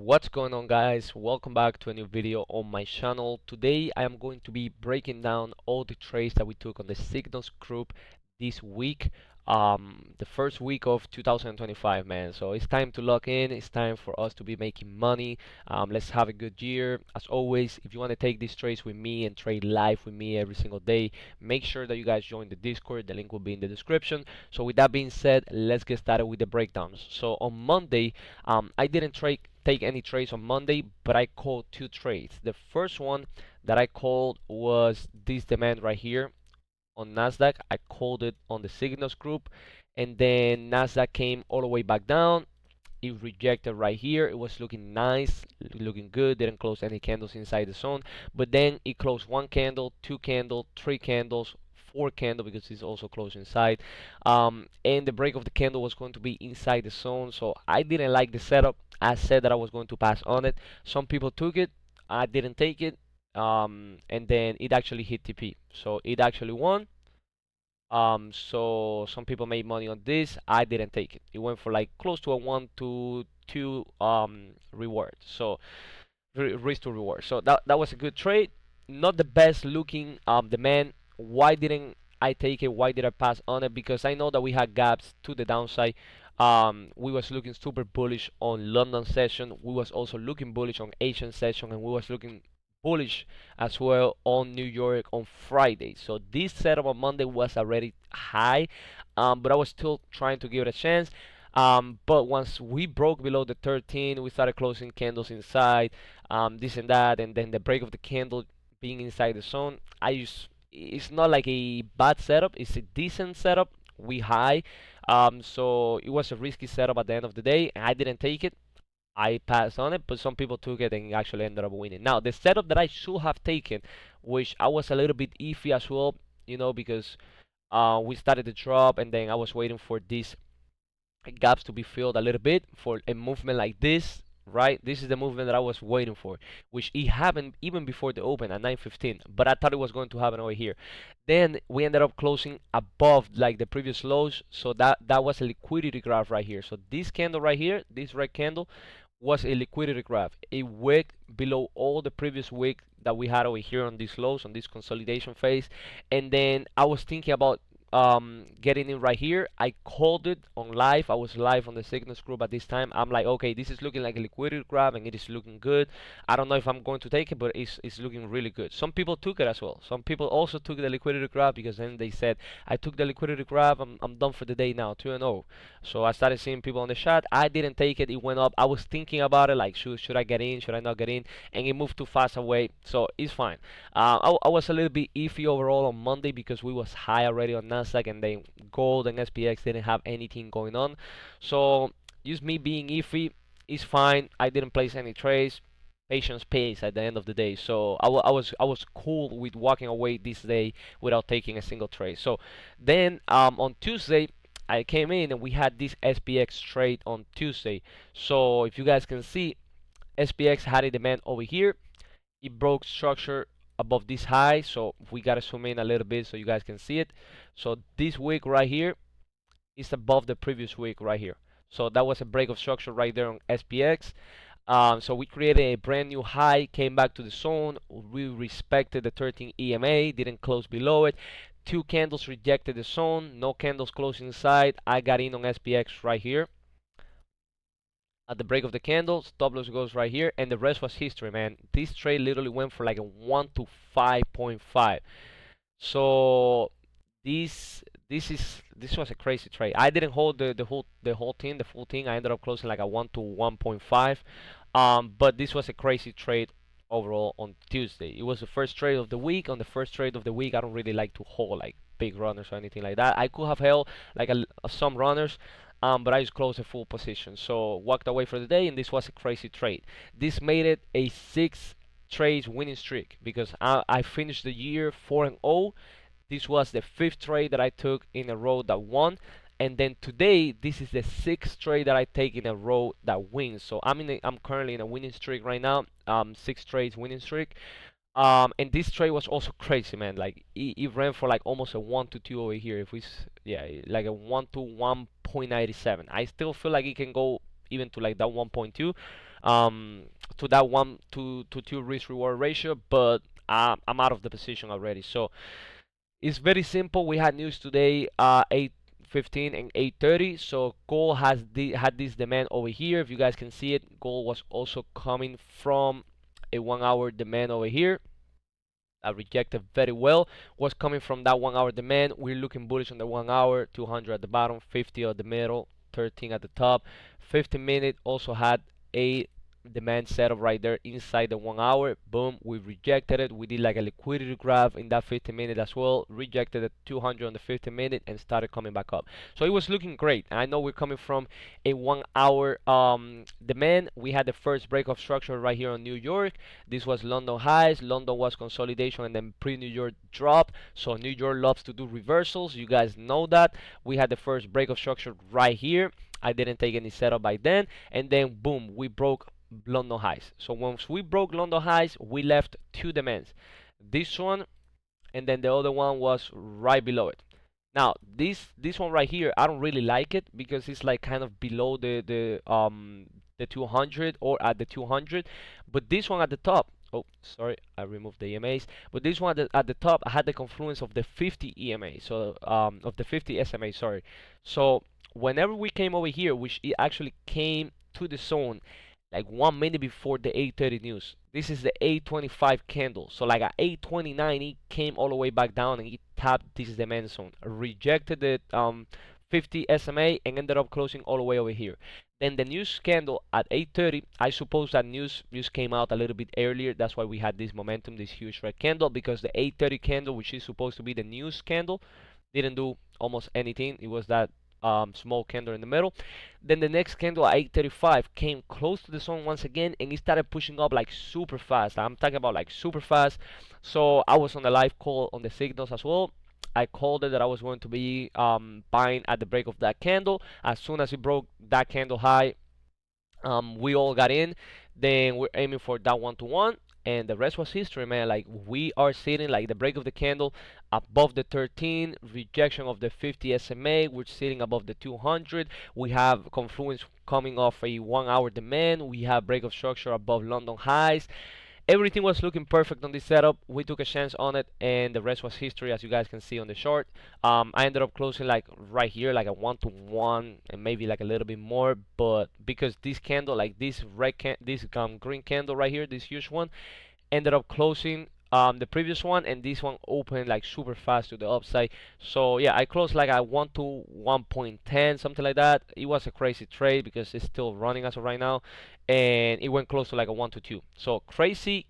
What's going on, guys? Welcome back to a new video on my channel. Today I am going to be breaking down all the trades that we took on the Signals group this week, the first week of 2025, man. So it's time to lock in. It's time for us to be making money. Let's have a good year. As always, if you want to take these trades with me and trade live with me every single day, make sure that you guys join the Discord. The link will be in the description. So with that being said, let's get started with the breakdowns. So on Monday, I didn't take any trades on Monday, but I called two trades. The first one that I called was this demand right here on Nasdaq. I called it on the Signals group, and then Nasdaq came all the way back down. It rejected right here. It was looking nice, looking good. Didn't close any candles inside the zone, but then it closed one candle, two candle, three candles, four candle because it's also closed inside. And the break of the candle was going to be inside the zone, so I didn't like the setup. I said that I was going to pass on it. Some people took it. I didn't take it. And then it actually hit TP, so it actually won. So some people made money on this. I didn't take it. It went for like close to a 1 to 2 reward. So risk to reward. So that was a good trade. Not the best looking demand. Why didn't I take it? Why did I pass on it? Because I know that we had gaps to the downside. We was looking super bullish on London session. We was also looking bullish on Asian session, and we was looking bullish as well on New York on Friday. So this setup on Monday was already high, but I was still trying to give it a chance. But once we broke below the 13, we started closing candles inside, this and that, and then the break of the candle being inside the zone. It's not like a bad setup, it's a decent setup. We high, so it was a risky setup at the end of the day, and I didn't take it. I passed on it, but some people took it and actually ended up winning. Now, the setup that I should have taken, which I was a little bit iffy as well, because we started to drop, and then I was waiting for these gaps to be filled a little bit for a movement like this, right? This is the movement that I was waiting for, which it happened even before the open at 9:15, but I thought it was going to happen over here. Then we ended up closing above like the previous lows, so that was a liquidity graph right here. So this candle right here, this red candle, was a liquidity graph. It wicked below all the previous wick that we had over here on these lows, on this consolidation phase. And then I was thinking about getting in right here. I called it on live. I was live on the Signals group at this time. I'm like, okay, this is looking like a liquidity grab and it is looking good. I don't know if I'm going to take it, but it's looking really good. Some people took it as well. Some people also took the liquidity grab because then they said, I took the liquidity grab. I'm done for the day now, 2-0. So I started seeing people on the chat. I didn't take it. It went up. I was thinking about it, like, should I get in? Should I not get in? And it moved too fast away. So it's fine. I was a little bit iffy overall on Monday because we was high already on Nasdaq, and then gold and SPX didn't have anything going on. So just me being iffy is fine. I didn't place any trades. Patience pays at the end of the day. So I was cool with walking away this day without taking a single trade. So then on Tuesday I came in and we had this SPX trade on Tuesday. So if you guys can see, SPX had a demand over here. It broke structure above this high, so we gotta zoom in a little bit so you guys can see it. So this wick right here is above the previous wick right here. So that was a break of structure right there on SPX. So we created a brand new high, came back to the zone. We respected the 13 EMA, didn't close below it. Two candles rejected the zone, no candles closing inside. I got in on SPX right here at the break of the candle. Stop loss goes right here, and the rest was history, man. This trade literally went for like a 1 to 5.5. So this was a crazy trade. I didn't hold the full thing. I ended up closing like a 1 to 1.5. But this was a crazy trade overall on Tuesday. It was the first trade of the week. On the first trade of the week, I don't really like to hold like big runners or anything like that. I could have held like some runners, but I just closed a full position. So walked away for the day, and this was a crazy trade. This made it a 6 trades winning streak because I finished the year 4-0. This was the 5th trade that I took in a row that won. And then today, this is the 6th trade that I take in a row that wins. So I'm currently in a winning streak right now. 6 trades winning streak. And this trade was also crazy, man. Like it ran for like almost a 1 to 2 over here. If we, yeah, like a 1 to 1.97. I still feel like it can go even to like that 1.2. um, to that 1 to 2 risk reward ratio, but I'm out of the position already. So it's very simple. We had news today, 8:15 and 8:30. So gold had this demand over here. If you guys can see it, gold was also coming from a 1 hour demand over here. I rejected very well. Was coming from that 1 hour demand. We're looking bullish on the 1 hour, 200 at the bottom, 50 at the middle, 13 at the top. 15 minute also had a demand setup right there inside the 1 hour. Boom, we rejected it. We did like a liquidity graph in that 15 minute as well. Rejected the 200 on the 15 minute and started coming back up. So it was looking great. I know we're coming from a 1 hour demand. We had the first break of structure right here on New York. This was London highs. London was consolidation and then pre-New York drop. So New York loves to do reversals. You guys know that. We had the first break of structure right here. I didn't take any setup by then. And then boom, we broke London highs. So once we broke London highs, we left two demands. This one and then the other one was right below it. Now this one right here, I don't really like it because it's like kind of below the 200 or at the 200, but this one at the top. Oh, sorry, I removed the EMAs. But this one at the top, I had the confluence of the 50 EMA, so of the 50 SMA. Sorry. So whenever we came over here, which it actually came to the zone like 1 minute before the 8:30 news. This is the 8:25 candle. So like at 8:29, it came all the way back down and it tapped this demand zone, rejected the 50 SMA and ended up closing all the way over here. Then the news candle at 8:30. I suppose that news came out a little bit earlier. That's why we had this momentum, this huge red candle, because the 8:30 candle, which is supposed to be the news candle, didn't do almost anything. It was that small candle in the middle. Then the next candle at 8:35 came close to the zone once again, and it started pushing up like super fast. I'm talking about like super fast. So I was on the live call on the signals as well. I called it that I was going to be buying at the break of that candle. As soon as it broke that candle high, we all got in. Then we're aiming for that 1 to 1, and the rest was history, man. Like we are sitting like the break of the candle above the 13, rejection of the 50 SMA. We're sitting above the 200. We have confluence coming off a 1 hour demand. We have break of structure above London highs. Everything was looking perfect on this setup. We took a chance on it, and the rest was history, as you guys can see on the chart. I ended up closing like right here, like a 1 to 1, and maybe like a little bit more. But because this candle, like this this green candle right here, this huge one, ended up closing the previous one, and this one opened like super fast to the upside. So yeah, I closed like at 1 to 1.10, something like that. It was a crazy trade because it's still running as of right now, and it went close to like a 1 to 2. So crazy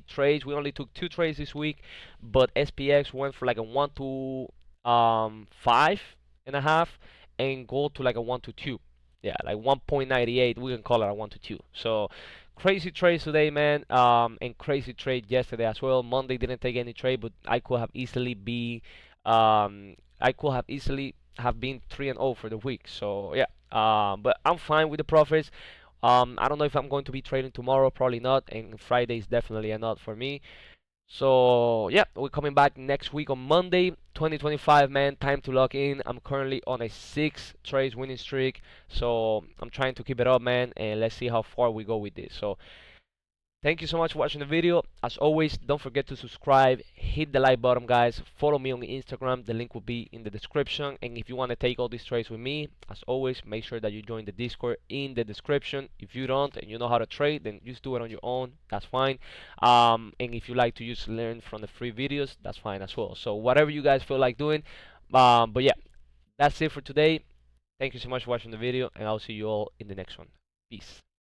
trades. We only took two trades this week, but SPX went for like a 1 to 5.5, and gold to like a 1 to 2. Yeah, like 1.98. We can call it a 1 to 2. So crazy trades today, man. And crazy trade yesterday as well. Monday didn't take any trade, but I could have easily have been 3-0 for the week. So yeah, but I'm fine with the profits. I don't know if I'm going to be trading tomorrow, probably not, and Friday is definitely a not for me. So yeah, we're coming back next week on Monday, 2025, man. Time to lock in. I'm currently on a 6 trades winning streak, so I'm trying to keep it up, man. And let's see how far we go with this. So thank you so much for watching the video. As always, don't forget to subscribe, hit the like button, guys. Follow me on Instagram. The link will be in the description. And if you want to take all these trades with me, as always, make sure that you join the Discord in the description. If you don't and you know how to trade, then just do it on your own. That's fine. And if you like to just learn from the free videos, that's fine as well. So whatever you guys feel like doing. But yeah, that's it for today. Thank you so much for watching the video, and I'll see you all in the next one. Peace.